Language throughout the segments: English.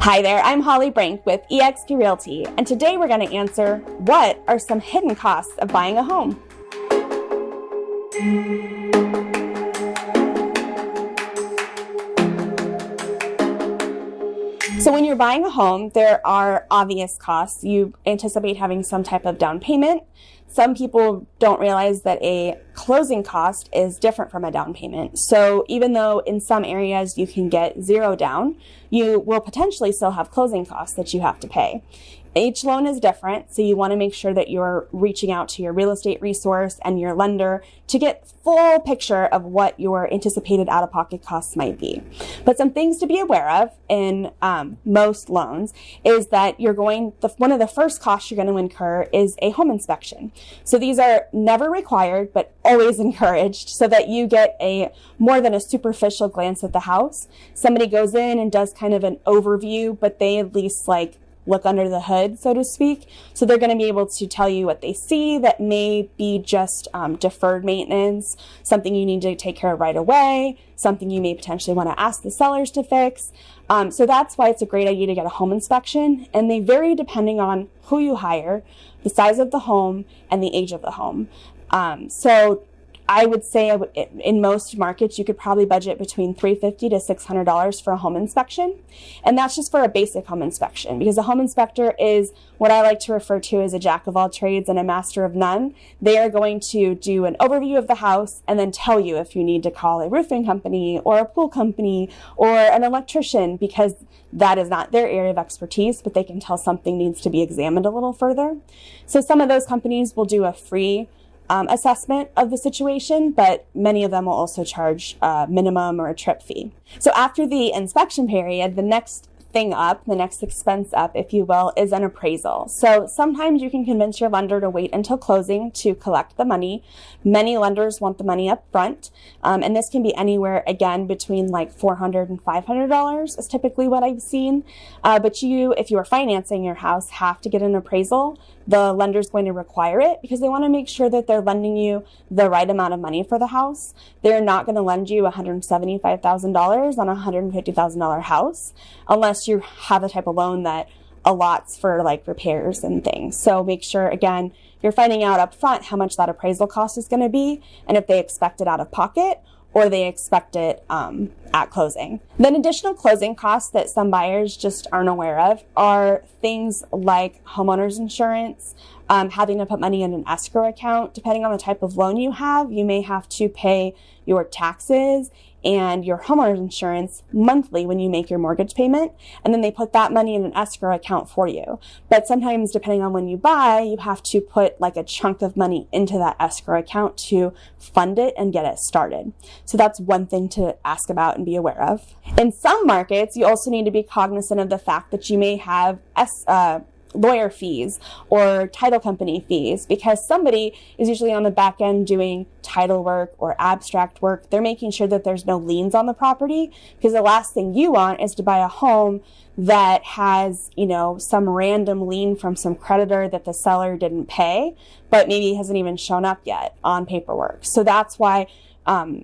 Hi there, I'm Holly Brink with eXp Realty, and today we're going to answer what are some hidden costs of buying a home. So when you're buying a home, there are obvious costs. You anticipate having some type of down payment. Some people don't realize that a closing cost is different from a down payment. So even though in some areas you can get zero down, you will potentially still have closing costs that you have to pay. Each loan is different, so you want to make sure that you're reaching out to your real estate resource and your lender to get full picture of what your anticipated out-of-pocket costs might be. But some things to be aware of in most loans is that one of the first costs you're going to incur is a home inspection. So these are never required, but always encouraged so that you get a more than a superficial glance at the house. Somebody goes in and does kind of an overview, but they at least look under the hood, so to speak. So they're going to be able to tell you what they see that may be just deferred maintenance, something you need to take care of right away, something you may potentially want to ask the sellers to fix. So that's why it's a great idea to get a home inspection. And they vary depending on who you hire, the size of the home, and the age of the home. So I would say in most markets, you could probably budget between $350 to $600 for a home inspection. And that's just for a basic home inspection, because a home inspector is what I like to refer to as a jack of all trades and a master of none. They are going to do an overview of the house and then tell you if you need to call a roofing company or a pool company or an electrician, because that is not their area of expertise, but they can tell something needs to be examined a little further. So some of those companies will do a free assessment of the situation, but many of them will also charge a minimum or a trip fee. So after the inspection period, the next thing up, the next expense up, if you will, is an appraisal. So sometimes you can convince your lender to wait until closing to collect the money. Many lenders want the money up front, and this can be anywhere, again, between $400 and $500 is typically what I've seen. But if you are financing your house, have to get an appraisal. The lender's going to require it because they want to make sure that they're lending you the right amount of money for the house. They're not going to lend you $175,000 on a $150,000 house unless you have the type of loan that allots for repairs and things. So make sure, again, you're finding out up front how much that appraisal cost is going to be and if they expect it out of pocket or they expect it at closing. Then additional closing costs that some buyers just aren't aware of are things like homeowners insurance, having to put money in an escrow account. Depending on the type of loan you have, you may have to pay your taxes and your homeowner's insurance monthly when you make your mortgage payment, and then they put that money in an escrow account for you. But sometimes, depending on when you buy, you have to put a chunk of money into that escrow account to fund it and get it started. So that's one thing to ask about and be aware of. In some markets, you also need to be cognizant of the fact that you may have lawyer fees or title company fees, because somebody is usually on the back end doing title work or abstract work. They're making sure that there's no liens on the property, because the last thing you want is to buy a home that has, some random lien from some creditor that the seller didn't pay, but maybe hasn't even shown up yet on paperwork. So that's why,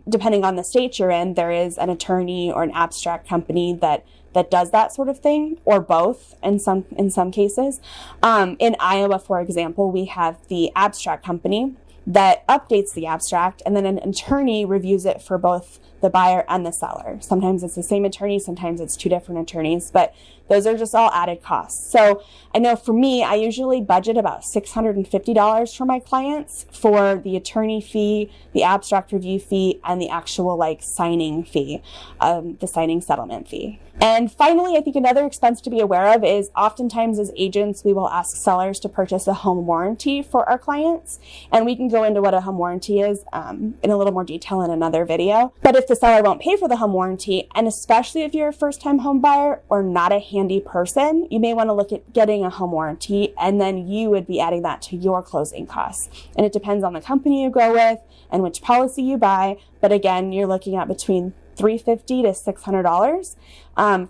depending on the state you're in, there is an attorney or an abstract company that does that sort of thing, or both in some cases. In Iowa, for example, we have the abstract company that updates the abstract, and then an attorney reviews it for both the buyer and the seller. Sometimes it's the same attorney, sometimes it's two different attorneys, but those are just all added costs. So I know for me, I usually budget about $650 for my clients for the attorney fee, the abstract review fee, and the actual signing fee, the signing settlement fee. And finally, I think another expense to be aware of is oftentimes as agents, we will ask sellers to purchase a home warranty for our clients. And we can go into what a home warranty is in a little more detail in another video. But if the seller won't pay for the home warranty, and especially if you're a first-time home buyer or not a handy person, you may want to look at getting a home warranty, and then you would be adding that to your closing costs. And it depends on the company you go with and which policy you buy. But again, you're looking at between $350 to $600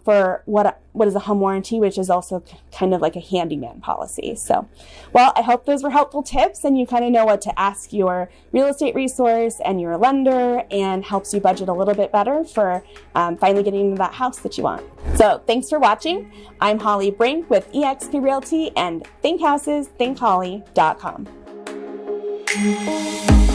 for what is a home warranty, which is also kind of like a handyman policy. So, well, I hope those were helpful tips and you kind of know what to ask your real estate resource and your lender, and helps you budget a little bit better for finally getting into that house that you want. So thanks for watching. I'm Holly Brink with eXp Realty and ThinkHousesThinkHolly.com.